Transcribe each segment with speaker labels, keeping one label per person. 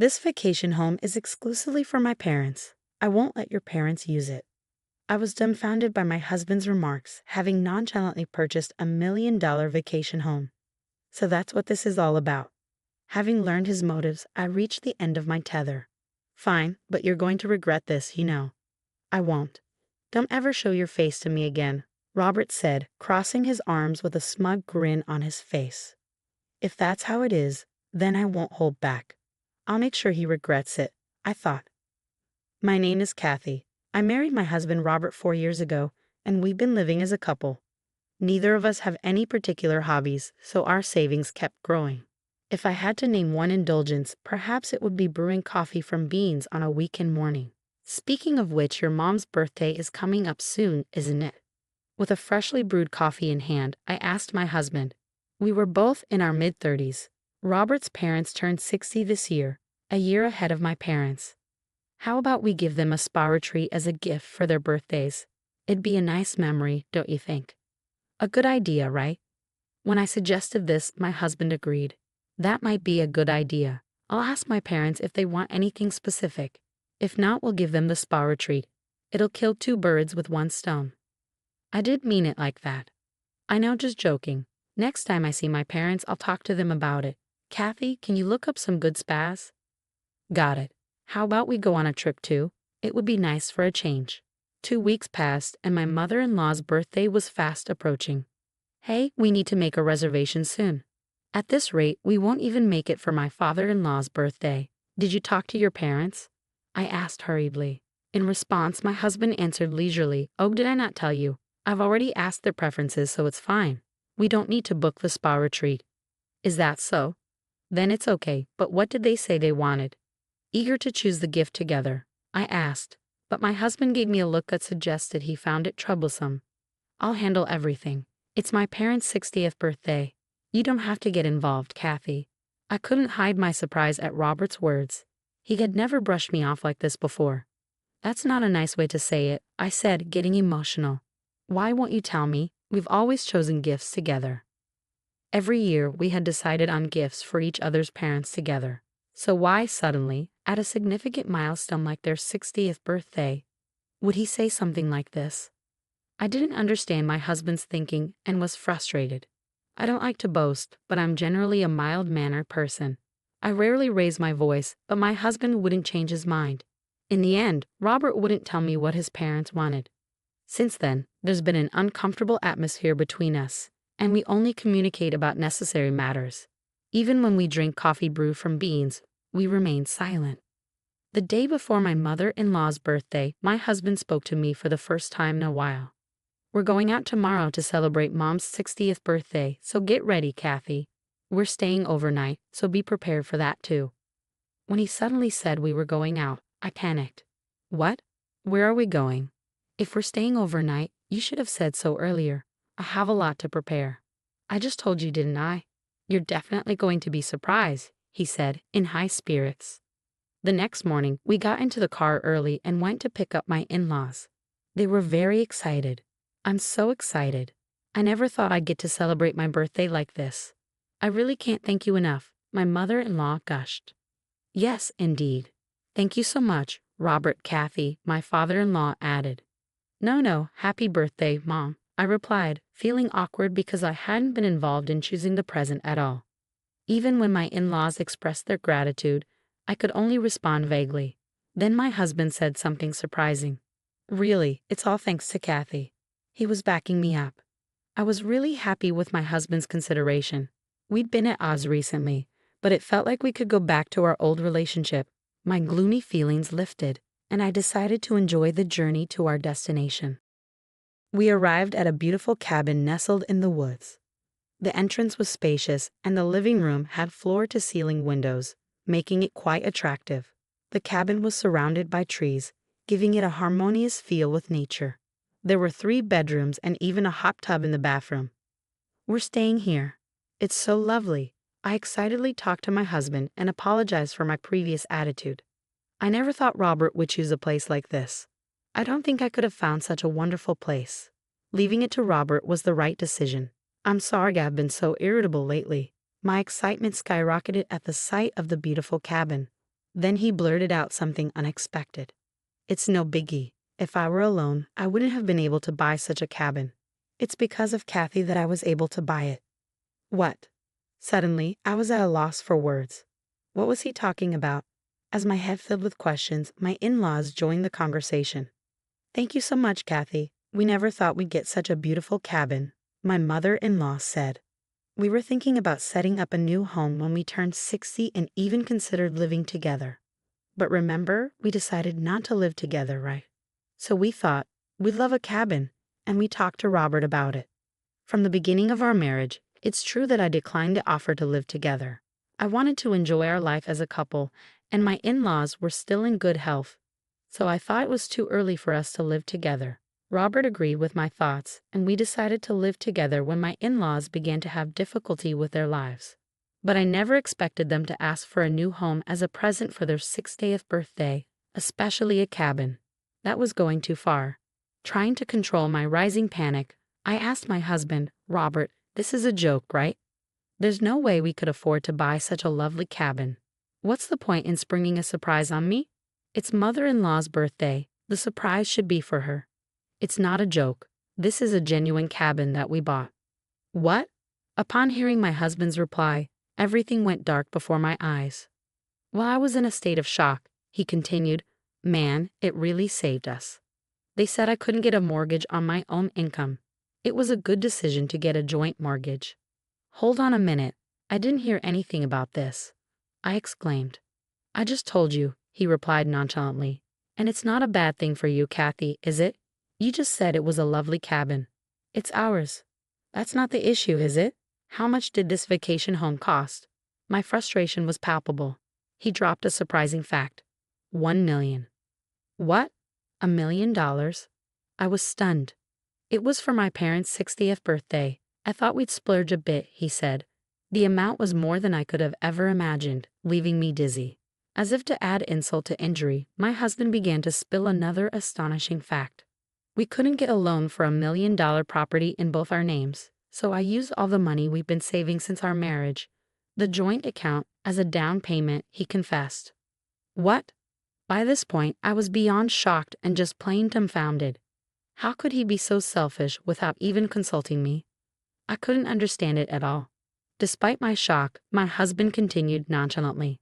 Speaker 1: This vacation home is exclusively for my parents. I won't let your parents use it." I was dumbfounded by my husband's remarks, having nonchalantly purchased $1 million vacation home. So that's what this is all about. Having learned his motives, I reached the end of my tether. "Fine, but you're going to regret this, you know." "I won't. Don't ever show your face to me again," Robert said, crossing his arms with a smug grin on his face. "If that's how it is, then I won't hold back. I'll make sure he regrets it," I thought. "My name is Kathy. I married my husband Robert 4 years ago, and we've been living as a couple. Neither of us have any particular hobbies, so our savings kept growing. If I had to name one indulgence, perhaps it would be brewing coffee from beans on a weekend morning. Speaking of which, your mom's birthday is coming up soon, isn't it?" With a freshly brewed coffee in hand, I asked my husband. We were both in our mid-30s. Robert's parents turned 60 this year, a year ahead of my parents. "How about we give them a spa retreat as a gift for their birthdays? It'd be a nice memory, don't you think?" "A good idea, right?" When I suggested this, my husband agreed. "That might be a good idea. I'll ask my parents if they want anything specific. If not, we'll give them the spa retreat. It'll kill 2 birds with 1 stone." I did mean it like that. "I know, just joking. Next time I see my parents, I'll talk to them about it. Kathy, can you look up some good spas?" "Got it. How about we go on a trip too? It would be nice for a change." 2 weeks passed, and my mother-in-law's birthday was fast approaching. "Hey, we need to make a reservation soon. At this rate, we won't even make it for my father-in-law's birthday. Did you talk to your parents?" I asked hurriedly. In response, my husband answered leisurely, "Oh, did I not tell you? I've already asked their preferences, so it's fine. We don't need to book the spa retreat." "Is that so? Then it's okay, but what did they say they wanted?" Eager to choose the gift together, I asked, but my husband gave me a look that suggested he found it troublesome. "I'll handle everything. It's my parents' 60th birthday. You don't have to get involved, Kathy." I couldn't hide my surprise at Robert's words. He had never brushed me off like this before. "That's not a nice way to say it," I said, getting emotional. "Why won't you tell me? We've always chosen gifts together." Every year, we had decided on gifts for each other's parents together. So why suddenly, at a significant milestone like their 60th birthday, would he say something like this? I didn't understand my husband's thinking and was frustrated. I don't like to boast, but I'm generally a mild-mannered person. I rarely raise my voice, but my husband wouldn't change his mind. In the end, Robert wouldn't tell me what his parents wanted. Since then, there's been an uncomfortable atmosphere between us, and we only communicate about necessary matters. Even when we drink coffee brewed from beans, we remain silent. The day before my mother-in-law's birthday, my husband spoke to me for the first time in a while. "We're going out tomorrow to celebrate Mom's 60th birthday, so get ready, Kathy. We're staying overnight, so be prepared for that too." When he suddenly said we were going out, I panicked. "What? Where are we going?" "If we're staying overnight, you should have said so earlier. I have a lot to prepare." "I just told you, didn't I?" "You're definitely going to be surprised," he said, in high spirits. The next morning, we got into the car early and went to pick up my in-laws. They were very excited. I'm so excited. I never thought I'd get to celebrate my birthday like this. "I really can't thank you enough," my mother-in-law gushed. "Yes, indeed. Thank you so much, Robert." Kathy, my father-in-law, added. No, happy birthday, Mom," I replied, feeling awkward because I hadn't been involved in choosing the present at all. Even when my in-laws expressed their gratitude, I could only respond vaguely. Then my husband said something surprising. "Really, it's all thanks to Kathy." He was backing me up. I was really happy with my husband's consideration. We'd been at odds recently, but it felt like we could go back to our old relationship. My gloomy feelings lifted, and I decided to enjoy the journey to our destination. We arrived at a beautiful cabin nestled in the woods. The entrance was spacious, and the living room had floor-to-ceiling windows, making it quite attractive. The cabin was surrounded by trees, giving it a harmonious feel with nature. There were 3 bedrooms and even a hot tub in the bathroom. "We're staying here. It's so lovely." I excitedly talked to my husband and apologized for my previous attitude. I never thought Robert would choose a place like this. I don't think I could have found such a wonderful place. Leaving it to Robert was the right decision. "I'm sorry I've been so irritable lately." My excitement skyrocketed at the sight of the beautiful cabin. Then he blurted out something unexpected. "It's no biggie. If I were alone, I wouldn't have been able to buy such a cabin. It's because of Kathy that I was able to buy it." What? Suddenly, I was at a loss for words. What was he talking about? As my head filled with questions, my in-laws joined the conversation. "Thank you so much, Kathy. We never thought we'd get such a beautiful cabin," my mother-in-law said. "We were thinking about setting up a new home when we turned 60 and even considered living together. But remember, we decided not to live together, right? So we thought, we'd love a cabin, and we talked to Robert about it. From the beginning of our marriage, it's true that I declined the offer to live together. I wanted to enjoy our life as a couple, and my in-laws were still in good health. So I thought it was too early for us to live together. Robert agreed with my thoughts, and we decided to live together when my in-laws began to have difficulty with their lives. But I never expected them to ask for a new home as a present for their 60th birthday, especially a cabin. That was going too far. Trying to control my rising panic, I asked my husband, "Robert, this is a joke, right? There's no way we could afford to buy such a lovely cabin. What's the point in springing a surprise on me? It's mother-in-law's birthday. The surprise should be for her. It's not a joke. This is a genuine cabin that we bought." What? Upon hearing my husband's reply, everything went dark before my eyes. While I was in a state of shock, he continued, "Man, it really saved us. They said I couldn't get a mortgage on my own income. It was a good decision to get a joint mortgage." "Hold on a minute. I didn't hear anything about this," I exclaimed. "I just told you," he replied nonchalantly. "And it's not a bad thing for you, Kathy, is it? You just said it was a lovely cabin. It's ours. That's not the issue, is it? How much did this vacation home cost?" My frustration was palpable. He dropped a surprising fact. 1 million. What? $1 million? I was stunned. "It was for my parents' 60th birthday. I thought we'd splurge a bit," he said. The amount was more than I could have ever imagined, leaving me dizzy. As if to add insult to injury, my husband began to spill another astonishing fact. We couldn't get a loan for $1 million property in both our names, so I used all the money we've been saving since our marriage, the joint account, as a down payment, he confessed. What? By this point, I was beyond shocked and just plain dumbfounded. How could he be so selfish without even consulting me? I couldn't understand it at all. Despite my shock, my husband continued nonchalantly.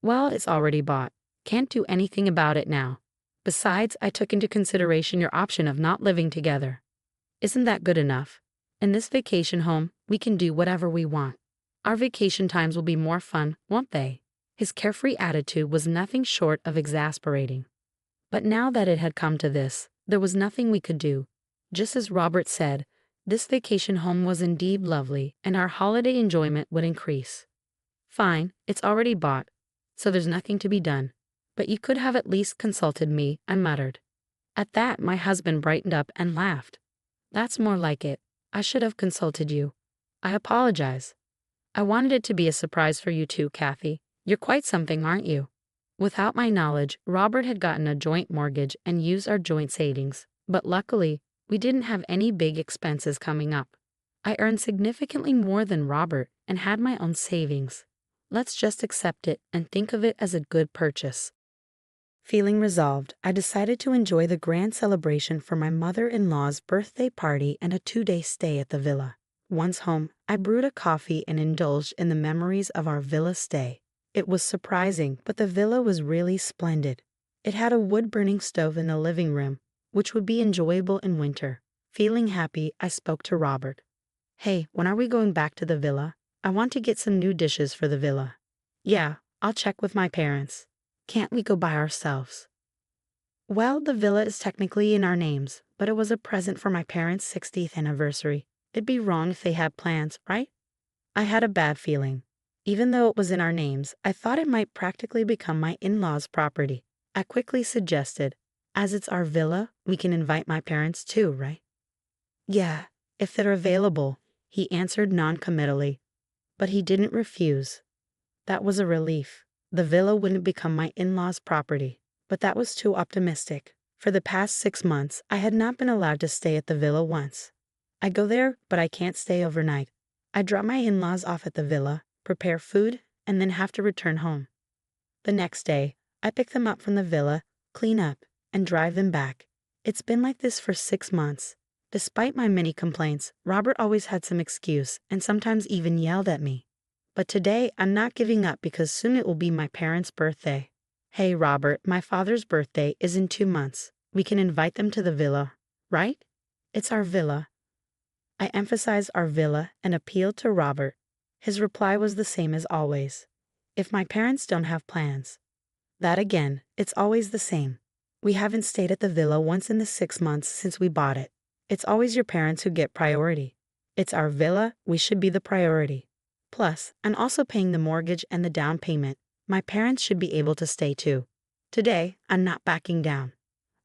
Speaker 1: "Well, it's already bought. Can't do anything about it now. Besides, I took into consideration your option of not living together. Isn't that good enough? In this vacation home, we can do whatever we want. Our vacation times will be more fun, won't they?" His carefree attitude was nothing short of exasperating. But now that it had come to this, there was nothing we could do. Just as Robert said, this vacation home was indeed lovely, and our holiday enjoyment would increase. "Fine, it's already bought, so there's nothing to be done. But you could have at least consulted me," I muttered. At that, my husband brightened up and laughed. "That's more like it. I should have consulted you. I apologize. I wanted it to be a surprise for you too, Kathy. You're quite something, aren't you?" Without my knowledge, Robert had gotten a joint mortgage and used our joint savings, but luckily, we didn't have any big expenses coming up. I earned significantly more than Robert and had my own savings. Let's just accept it and think of it as a good purchase. Feeling resolved, I decided to enjoy the grand celebration for my mother-in-law's birthday party and a 2-day stay at the villa. Once home, I brewed a coffee and indulged in the memories of our villa stay. It was surprising, but the villa was really splendid. It had a wood-burning stove in the living room, which would be enjoyable in winter. Feeling happy, I spoke to Robert. "Hey, when are we going back to the villa? I want to get some new dishes for the villa." "Yeah, I'll check with my parents. Can't we go by ourselves?" "Well, the villa is technically in our names, but it was a present for my parents' 60th anniversary. It'd be wrong if they had plans, right?" I had a bad feeling. Even though it was in our names, I thought it might practically become my in-laws' property. I quickly suggested, "As it's our villa, we can invite my parents too, right?" "Yeah, if they're available," he answered non-committally. But he didn't refuse. That was a relief. The villa wouldn't become my in-laws' property, but that was too optimistic. For the past 6 months, I had not been allowed to stay at the villa once. I go there, but I can't stay overnight. I drop my in-laws off at the villa, prepare food, and then have to return home. The next day, I pick them up from the villa, clean up, and drive them back. It's been like this for 6 months. Despite my many complaints, Robert always had some excuse and sometimes even yelled at me. But today, I'm not giving up because soon it will be my parents' birthday. Hey, Robert, my father's birthday is in 2 months. We can invite them to the villa, right? It's our villa. I emphasized our villa and appealed to Robert. His reply was the same as always. If my parents don't have plans. That again, it's always the same. We haven't stayed at the villa once in the 6 months since we bought it. It's always your parents who get priority. It's our villa, we should be the priority. Plus, I'm also paying the mortgage and the down payment. My parents should be able to stay too. Today, I'm not backing down.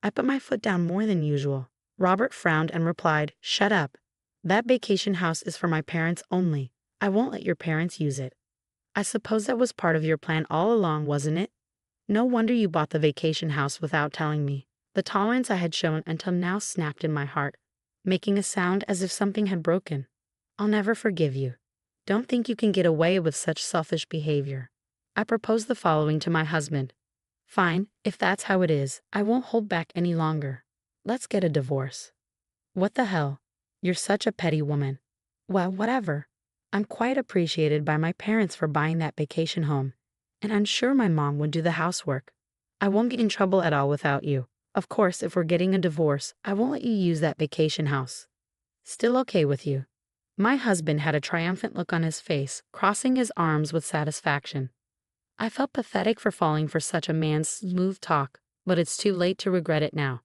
Speaker 1: I put my foot down more than usual. Robert frowned and replied, "Shut up. That vacation house is for my parents only. I won't let your parents use it." I suppose that was part of your plan all along, wasn't it? No wonder you bought the vacation house without telling me. The tolerance I had shown until now snapped in my heart, making a sound as if something had broken. I'll never forgive you. Don't think you can get away with such selfish behavior. I proposed the following to my husband. Fine, if that's how it is, I won't hold back any longer. Let's get a divorce. What the hell? You're such a petty woman. Well, whatever. I'm quite appreciated by my parents for buying that vacation home, and I'm sure my mom would do the housework. I won't get in trouble at all without you. Of course, if we're getting a divorce, I won't let you use that vacation house. Still okay with you? My husband had a triumphant look on his face, crossing his arms with satisfaction. I felt pathetic for falling for such a man's smooth talk, but it's too late to regret it now.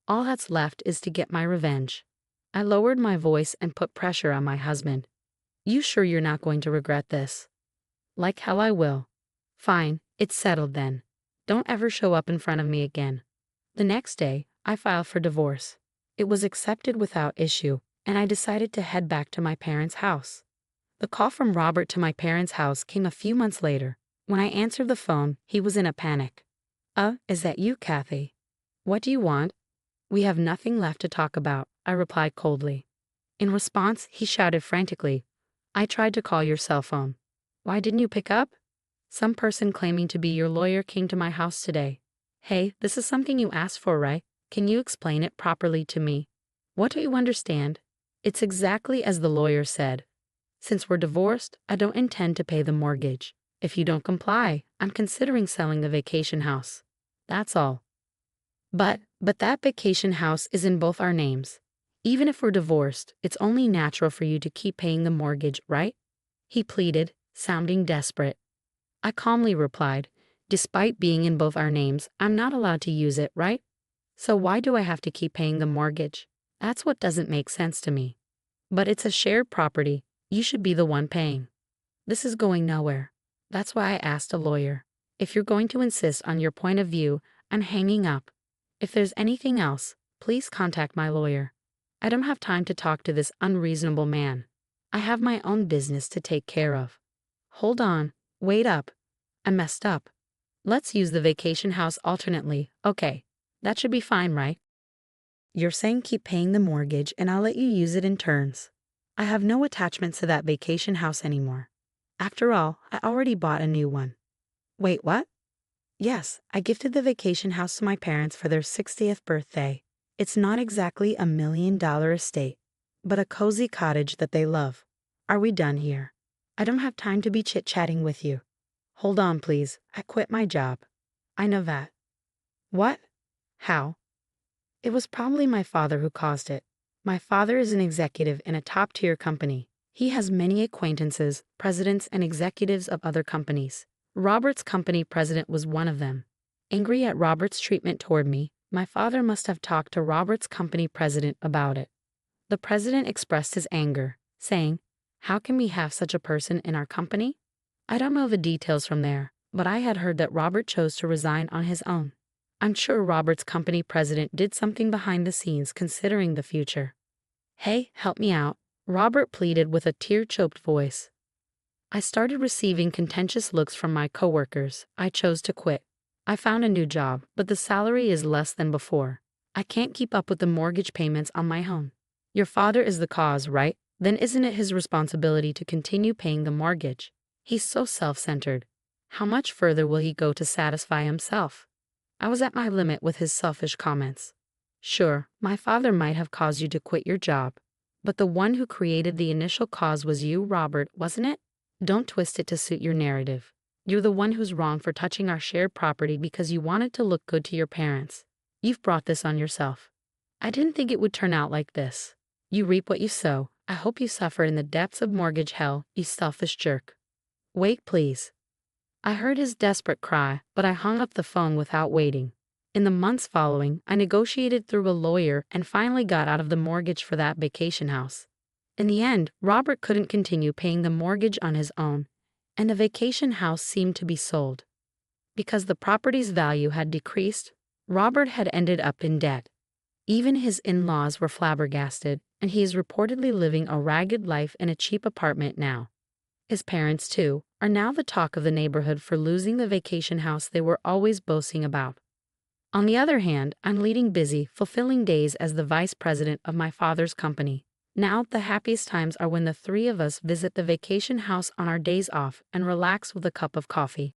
Speaker 1: All that's left is to get my revenge. I lowered my voice and put pressure on my husband. You sure you're not going to regret this? Like hell I will. Fine, it's settled then. Don't ever show up in front of me again. The next day, I filed for divorce. It was accepted without issue, and I decided to head back to my parents' house. The call from Robert to my parents' house came a few months later. When I answered the phone, he was in a panic. Is that you, Kathy? What do you want? We have nothing left to talk about, I replied coldly. In response, he shouted frantically, I tried to call your cell phone. Why didn't you pick up? Some person claiming to be your lawyer came to my house today. Hey, this is something you asked for, right? Can you explain it properly to me? What don't you understand? It's exactly as the lawyer said. Since we're divorced, I don't intend to pay the mortgage. If you don't comply, I'm considering selling the vacation house. That's all. But that vacation house is in both our names. Even if we're divorced, it's only natural for you to keep paying the mortgage, right? He pleaded, sounding desperate. I calmly replied, despite being in both our names, I'm not allowed to use it, right? So why do I have to keep paying the mortgage? That's what doesn't make sense to me. But it's a shared property. You should be the one paying. This is going nowhere. That's why I asked a lawyer. If you're going to insist on your point of view, I'm hanging up. If there's anything else, please contact my lawyer. I don't have time to talk to this unreasonable man. I have my own business to take care of. Hold on, wait up. I messed up. Let's use the vacation house alternately. Okay, that should be fine, right? You're saying keep paying the mortgage and I'll let you use it in turns. I have no attachments to that vacation house anymore. After all, I already bought a new one. Wait, what? Yes, I gifted the vacation house to my parents for their 60th birthday. It's not exactly $1 million estate, but a cozy cottage that they love. Are we done here? I don't have time to be chit-chatting with you. Hold on, please. I quit my job. I know that. What? How? It was probably my father who caused it. My father is an executive in a top-tier company. He has many acquaintances, presidents, and executives of other companies. Robert's company president was one of them. Angry at Robert's treatment toward me, my father must have talked to Robert's company president about it. The president expressed his anger, saying, "How can we have such a person in our company?" I don't know the details from there, but I had heard that Robert chose to resign on his own. I'm sure Robert's company president did something behind the scenes considering the future. Hey, help me out, Robert pleaded with a tear-choked voice. I started receiving contentious looks from my coworkers. I chose to quit. I found a new job, but the salary is less than before. I can't keep up with the mortgage payments on my home. Your father is the cause, right? Then isn't it his responsibility to continue paying the mortgage? He's so self-centered. How much further will he go to satisfy himself? I was at my limit with his selfish comments. Sure, my father might have caused you to quit your job, but the one who created the initial cause was you, Robert, wasn't it? Don't twist it to suit your narrative. You're the one who's wrong for touching our shared property because you wanted to look good to your parents. You've brought this on yourself. I didn't think it would turn out like this. You reap what you sow. I hope you suffer in the depths of mortgage hell, you selfish jerk. Wait, please. I heard his desperate cry, but I hung up the phone without waiting. In the months following, I negotiated through a lawyer and finally got out of the mortgage for that vacation house. In the end, Robert couldn't continue paying the mortgage on his own, and the vacation house seemed to be sold. Because the property's value had decreased, Robert had ended up in debt. Even his in-laws were flabbergasted, and he is reportedly living a ragged life in a cheap apartment now. His parents, too, are now the talk of the neighborhood for losing the vacation house they were always boasting about. On the other hand, I'm leading busy, fulfilling days as the vice president of my father's company. Now, the happiest times are when the three of us visit the vacation house on our days off and relax with a cup of coffee.